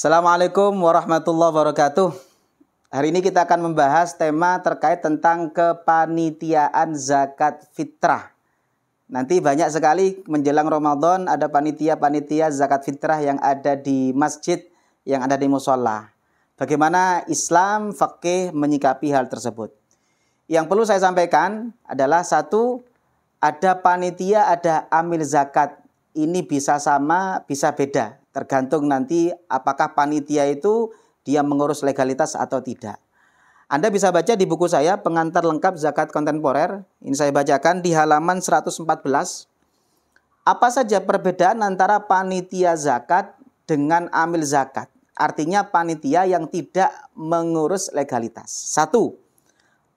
Assalamualaikum warahmatullahi wabarakatuh. Hari ini kita akan membahas tema terkait tentang kepanitiaan zakat fitrah. Nanti banyak sekali menjelang Ramadan ada panitia-panitia zakat fitrah yang ada di masjid, yang ada di mushola. Bagaimana Islam fikih menyikapi hal tersebut? Yang perlu saya sampaikan adalah satu, ada panitia, ada amil zakat. Ini bisa sama, bisa beda. Tergantung nanti apakah panitia itu dia mengurus legalitas atau tidak. Anda bisa baca di buku saya, Pengantar Lengkap Zakat Kontemporer. Ini saya bacakan di halaman 114. Apa saja perbedaan antara panitia zakat dengan amil zakat? Artinya panitia yang tidak mengurus legalitas. Satu,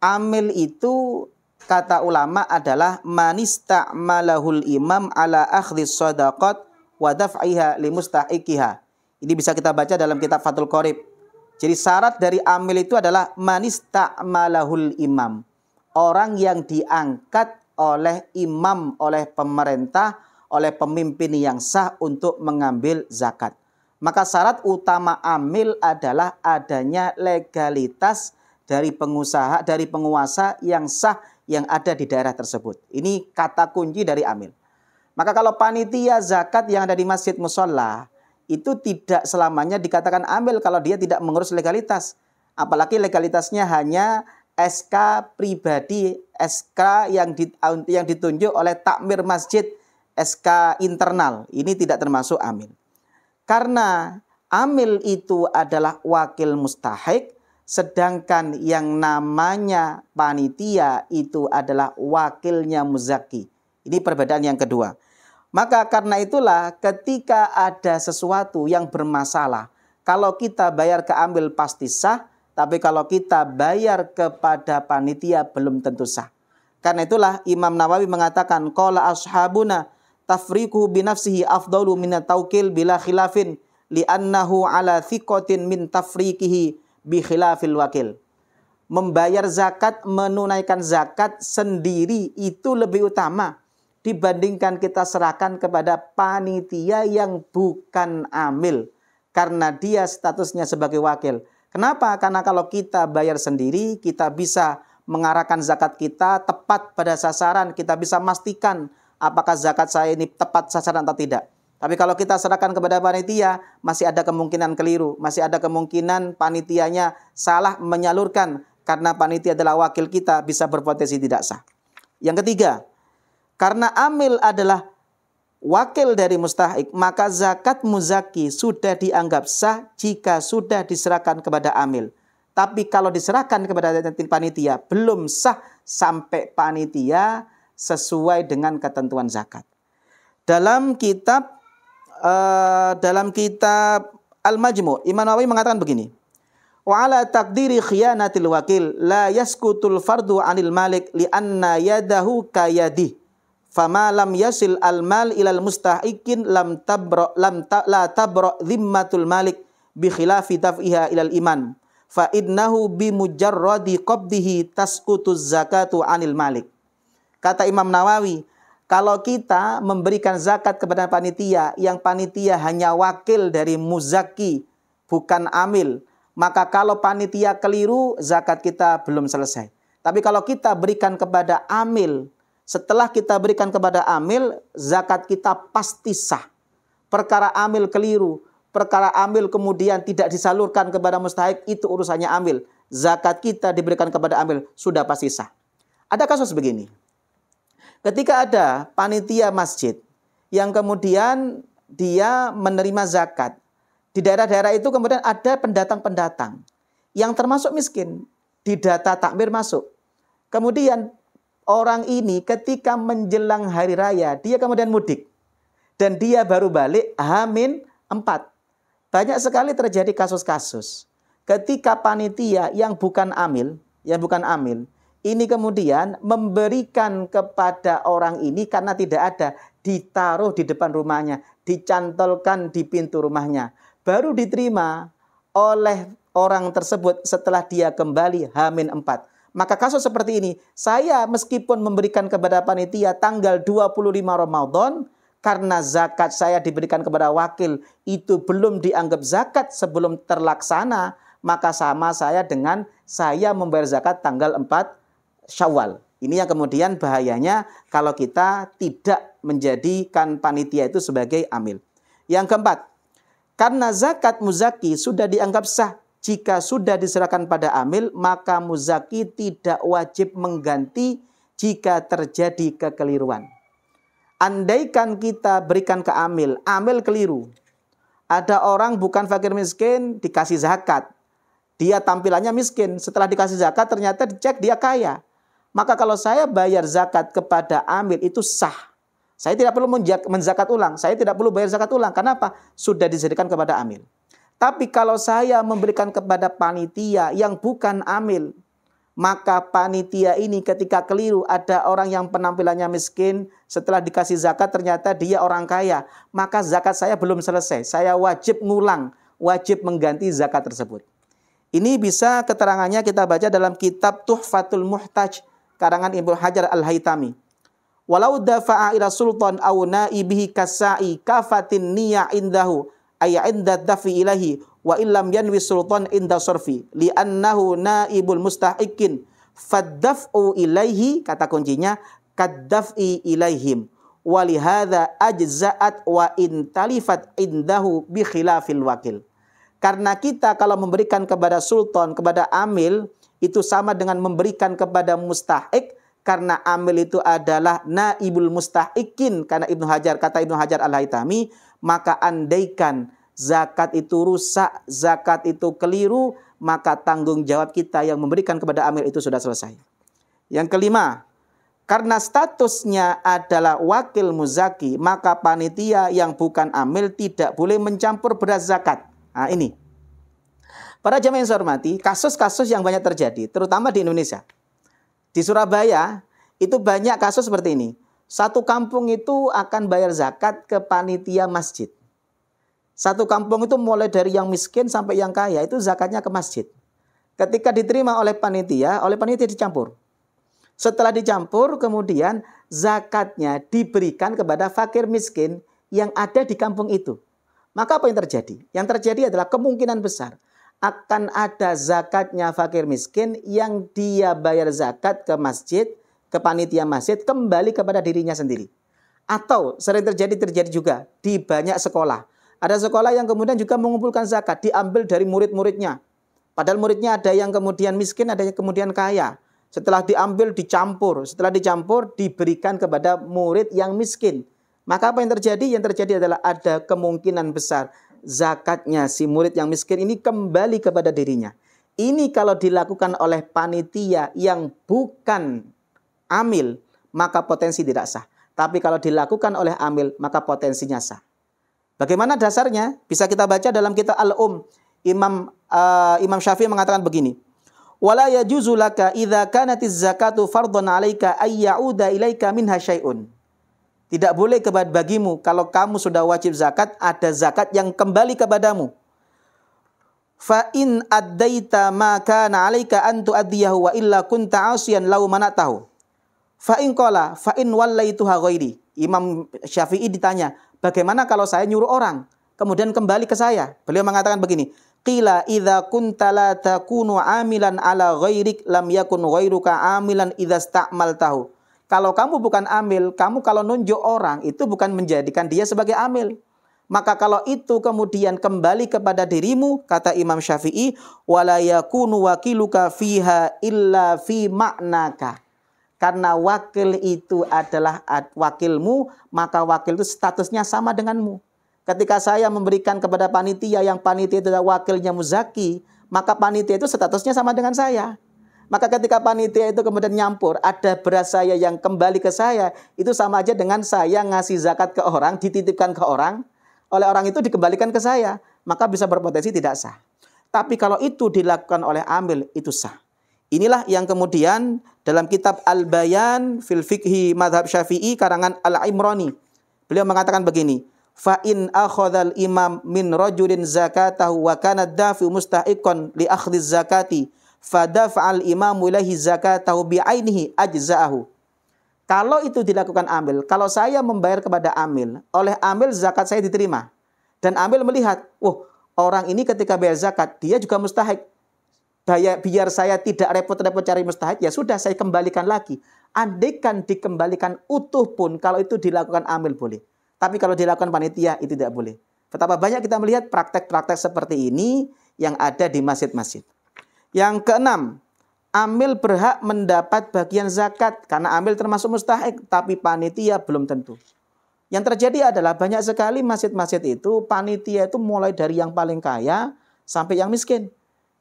amil itu kata ulama adalah manista'malahul imam ala akhdhis shadaqat wa daf'iha limustahiqiha. Ini bisa kita baca dalam kitab Fathul Qorib. Jadi syarat dari amil itu adalah manista'malahul imam. Orang yang diangkat oleh imam, oleh pemerintah, oleh pemimpin yang sah untuk mengambil zakat. Maka syarat utama amil adalah adanya legalitas dari pengusaha, dari penguasa yang sah yang ada di daerah tersebut. Ini kata kunci dari amil. Maka kalau panitia zakat yang ada di masjid mushola, itu tidak selamanya dikatakan amil kalau dia tidak mengurus legalitas. Apalagi legalitasnya hanya SK pribadi, SK yang ditunjuk oleh takmir masjid, SK internal. Ini tidak termasuk amil. Karena amil itu adalah wakil mustahik, sedangkan yang namanya panitia itu adalah wakilnya muzaki. Ini perbedaan yang kedua. Maka karena itulah ketika ada sesuatu yang bermasalah, kalau kita bayar ke amil pasti sah, tapi kalau kita bayar kepada panitia belum tentu sah. Karena itulah Imam Nawawi mengatakan, qala ashabuna tafriquhu binafsihi afdalu minat tawkil bila khilafin li'annahu ala thiqatin min tafriqihi bi khilafil wakil. Membayar zakat, menunaikan zakat sendiri itu lebih utama dibandingkan kita serahkan kepada panitia yang bukan amil. Karena dia statusnya sebagai wakil. Kenapa? Karena kalau kita bayar sendiri, kita bisa mengarahkan zakat kita tepat pada sasaran. Kita bisa memastikan apakah zakat saya ini tepat sasaran atau tidak. Tapi kalau kita serahkan kepada panitia, masih ada kemungkinan keliru. Masih ada kemungkinan panitianya salah menyalurkan. Karena panitia adalah wakil kita, bisa berpotensi tidak sah. Yang ketiga, karena amil adalah wakil dari mustahik, maka zakat muzaki sudah dianggap sah jika sudah diserahkan kepada amil. Tapi kalau diserahkan kepada panitia, belum sah sampai panitia sesuai dengan ketentuan zakat. Dalam kitab Al-Majmu', Imam Nawawi mengatakan begini. Wa ala taqdiri khiyanatil wakil la yaskutul fardu anil malik li anna yadahu kayadih. Fama lam yasil al-mal ilal mustahikin la tabra dhimmatul malik bi khilafi taf'iha ilal iman. Fa innahu bi mujarradi qabdihi tasqutuz zakatu anil malik. Kata Imam Nawawi, kalau kita memberikan zakat kepada panitia, yang panitia hanya wakil dari muzaki, bukan amil, maka kalau panitia keliru, zakat kita belum selesai. Tapi kalau kita berikan kepada amil, setelah kita berikan kepada amil, zakat kita pasti sah. Perkara amil keliru, perkara amil kemudian tidak disalurkan kepada mustahik, itu urusannya amil. Zakat kita diberikan kepada amil, sudah pasti sah. Ada kasus begini. Ketika ada panitia masjid yang kemudian dia menerima zakat, di daerah-daerah itu kemudian ada pendatang-pendatang yang termasuk miskin, di data takmir masuk. Kemudian orang ini ketika menjelang hari raya, dia kemudian mudik. Dan dia baru balik H-4. Banyak sekali terjadi kasus-kasus. Ketika panitia yang bukan amil, ini kemudian memberikan kepada orang ini karena tidak ada, ditaruh di depan rumahnya, dicantolkan di pintu rumahnya. Baru diterima oleh orang tersebut setelah dia kembali H-4. Maka kasus seperti ini, saya meskipun memberikan kepada panitia tanggal 25 Ramadan, karena zakat saya diberikan kepada wakil itu belum dianggap zakat sebelum terlaksana, maka sama saya dengan saya membayar zakat tanggal 4 Syawal. Ini yang kemudian bahayanya kalau kita tidak menjadikan panitia itu sebagai amil. Yang keempat, karena zakat muzaki sudah dianggap sah jika sudah diserahkan pada amil, maka muzaki tidak wajib mengganti jika terjadi kekeliruan. Andaikan kita berikan ke amil, amil keliru. Ada orang bukan fakir miskin dikasih zakat. Dia tampilannya miskin, setelah dikasih zakat ternyata dicek dia kaya. Maka kalau saya bayar zakat kepada amil itu sah. Saya tidak perlu menzakat ulang, saya tidak perlu bayar zakat ulang. Kenapa? Sudah disediakan kepada amil. Tapi kalau saya memberikan kepada panitia yang bukan amil, maka panitia ini ketika keliru, ada orang yang penampilannya miskin, setelah dikasih zakat ternyata dia orang kaya, maka zakat saya belum selesai. Saya wajib ngulang, wajib mengganti zakat tersebut. Ini bisa keterangannya kita baca dalam kitab Tuhfatul Muhtaj, karangan Ibnu Hajar Al-Haytami. Walau dafa'a ila sultan aw naibihi kasai kafatin niya indahu ay inda dafi ilahi wa illam yanwi sultan inda surfi li'annahu naibul mustahiqin faddaf'u ilaihi, kata kuncinya kaddaf'i ilaihim walihadza ajza'at wa intalifat indahu bi khilafil wakil. Karena kita kalau memberikan kepada sultan, kepada amil, itu sama dengan memberikan kepada mustahik, karena amil itu adalah naibul mustahikin. Karena kata Ibnu Hajar Al-Haytami, maka andaikan zakat itu rusak, zakat itu keliru, maka tanggung jawab kita yang memberikan kepada amil itu sudah selesai. Yang kelima, karena statusnya adalah wakil muzaki, maka panitia yang bukan amil tidak boleh mencampur beras zakat. Nah ini, para jamaah yang saya hormati, kasus-kasus yang banyak terjadi, terutama di Indonesia. Di Surabaya, itu banyak kasus seperti ini. Satu kampung itu akan bayar zakat ke panitia masjid. Satu kampung itu mulai dari yang miskin sampai yang kaya, itu zakatnya ke masjid. Ketika diterima oleh panitia dicampur. Setelah dicampur, kemudian zakatnya diberikan kepada fakir miskin yang ada di kampung itu. Maka apa yang terjadi? Yang terjadi adalah kemungkinan besar akan ada zakatnya fakir miskin yang dia bayar zakat ke masjid, ke panitia masjid, kembali kepada dirinya sendiri. Atau sering terjadi juga di banyak sekolah. Ada sekolah yang kemudian juga mengumpulkan zakat, diambil dari murid-muridnya. Padahal muridnya ada yang kemudian miskin, ada yang kemudian kaya. Setelah diambil, dicampur. Setelah dicampur, diberikan kepada murid yang miskin. Maka apa yang terjadi? Yang terjadi adalah ada kemungkinan besar zakatnya si murid yang miskin ini kembali kepada dirinya. Ini kalau dilakukan oleh panitia yang bukan amil, maka potensi tidak sah. Tapi kalau dilakukan oleh amil, maka potensinya sah. Bagaimana dasarnya? Bisa kita baca dalam kitab Imam Syafi'i mengatakan begini. Wala yajuzu laka idza kanatiz zakatu fardhan 'alaika ay ya'uda ilaika minha syai'un. Tidak boleh bagimu kalau kamu sudah wajib zakat, ada zakat yang kembali kepadamu. Fa in addaita ma kana 'alaika an tu'addiyahu wa illa kunta 'asiyan law manatahu. Fa in qala fa in wallaituha ghairi. Imam Syafi'i ditanya, bagaimana kalau saya nyuruh orang kemudian kembali ke saya? Beliau mengatakan begini, qila idza kunta la takunu 'amilan 'ala ghairik lam yakun ghairuka 'amilan idza sta'maltahu. Kalau kamu bukan amil, kamu kalau nunjuk orang itu bukan menjadikan dia sebagai amil. Maka kalau itu kemudian kembali kepada dirimu, kata Imam Syafi'i, wala yakunu wakiluka fiha illa fi ma'naka. Karena wakil itu adalah wakilmu, maka wakil itu statusnya sama denganmu. Ketika saya memberikan kepada panitia yang panitia itu adalah wakilnya muzaki, maka panitia itu statusnya sama dengan saya. Maka ketika panitia itu kemudian nyampur, ada beras saya yang kembali ke saya, itu sama aja dengan saya ngasih zakat ke orang, dititipkan ke orang, oleh orang itu dikembalikan ke saya, maka bisa berpotensi tidak sah. Tapi kalau itu dilakukan oleh amil, itu sah. Inilah yang kemudian dalam kitab Al-Bayan fil Fiqhi Madhab Syafi'i karangan Al-Imrani, beliau mengatakan begini, fa in akhadhal imam min rajulin zakatahu wa kana dafi mustahiqan li akhdhiz zakati fadafa'al imamu ilahi zakatahu bi'ainihi ajza'ahu. Kalau itu dilakukan amil, kalau saya membayar kepada amil, oleh amil zakat saya diterima. Dan amil melihat, orang ini ketika bayar zakat, dia juga mustahik. Biar saya tidak repot-repot cari mustahik, ya sudah saya kembalikan lagi. Andaikan dikembalikan utuh pun, kalau itu dilakukan amil boleh. Tapi kalau dilakukan panitia, itu tidak boleh. Betapa banyak kita melihat praktek-praktek seperti ini yang ada di masjid-masjid. Yang keenam, amil berhak mendapat bagian zakat. Karena amil termasuk mustahik, tapi panitia belum tentu. Yang terjadi adalah banyak sekali masjid-masjid itu, panitia itu mulai dari yang paling kaya sampai yang miskin.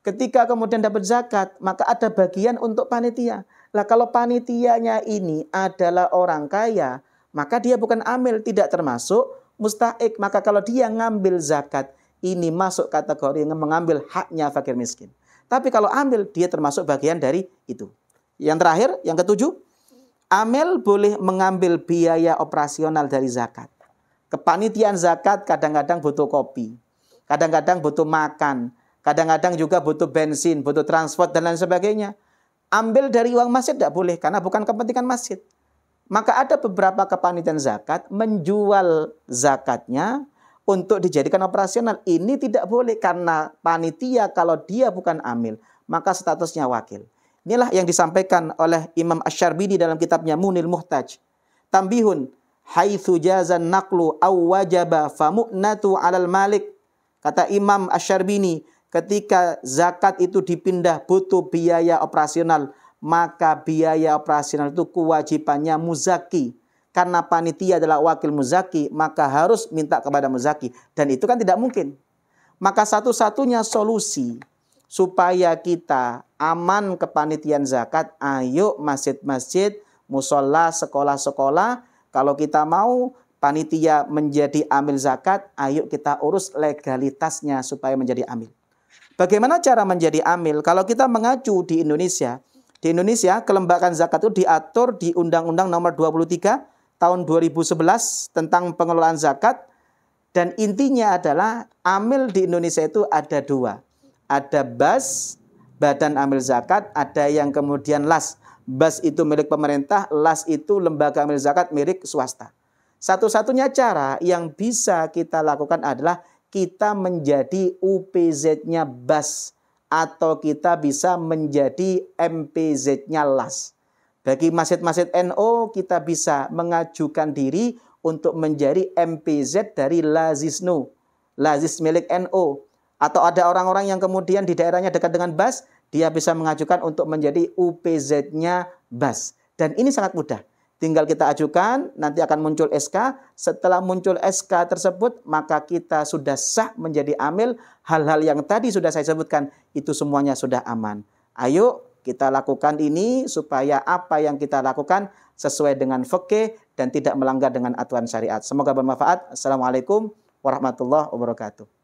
Ketika kemudian dapat zakat, maka ada bagian untuk panitia. Lah kalau panitianya ini adalah orang kaya, maka dia bukan amil, tidak termasuk mustahik. Maka kalau dia ngambil zakat, ini masuk kategori yang mengambil haknya fakir miskin. Tapi kalau ambil, dia termasuk bagian dari itu. Yang terakhir, yang ketujuh, amil boleh mengambil biaya operasional dari zakat. Kepanitiaan zakat kadang-kadang butuh kopi, kadang-kadang butuh makan, kadang-kadang juga butuh bensin, butuh transport, dan lain sebagainya. Ambil dari uang masjid tidak boleh, karena bukan kepentingan masjid. Maka ada beberapa kepanitiaan zakat menjual zakatnya untuk dijadikan operasional. Ini tidak boleh, karena panitia kalau dia bukan amil, maka statusnya wakil. Inilah yang disampaikan oleh Imam Asy-Syarbini dalam kitabnya Munil Muhtaj. Tambihun, haitsu jazan naqlu aw wajaba famu'natu 'alal malik. Kata Imam Asy-Syarbini, ketika zakat itu dipindah butuh biaya operasional, maka biaya operasional itu kewajibannya muzaki. Karena panitia adalah wakil muzaki, maka harus minta kepada muzaki. Dan itu kan tidak mungkin. Maka satu-satunya solusi supaya kita aman kepanitiaan zakat, ayo masjid-masjid, musola, sekolah-sekolah, kalau kita mau panitia menjadi amil zakat, ayo kita urus legalitasnya supaya menjadi amil. Bagaimana cara menjadi amil? Kalau kita mengacu di Indonesia kelembagaan zakat itu diatur di Undang-Undang Nomor 23 tahun 2011 tentang pengelolaan zakat, dan intinya adalah amil di Indonesia itu ada dua. Ada BAS, Badan Amil Zakat, ada yang kemudian LAS. BAS itu milik pemerintah, LAS itu lembaga amil zakat milik swasta. Satu-satunya cara yang bisa kita lakukan adalah kita menjadi UPZ-nya BAS, atau kita bisa menjadi MPZ-nya LAS. Bagi masjid-masjid NU, kita bisa mengajukan diri untuk menjadi MPZ dari Lazisnu, Lazis milik NU. Atau ada orang-orang yang kemudian di daerahnya dekat dengan BAS, dia bisa mengajukan untuk menjadi UPZ-nya BAS. Dan ini sangat mudah. Tinggal kita ajukan, nanti akan muncul SK. Setelah muncul SK tersebut, maka kita sudah sah menjadi amil. Hal-hal yang tadi sudah saya sebutkan, itu semuanya sudah aman. Ayo kita lakukan ini supaya apa yang kita lakukan sesuai dengan fikih dan tidak melanggar dengan aturan syariat. Semoga bermanfaat. Assalamualaikum warahmatullahi wabarakatuh.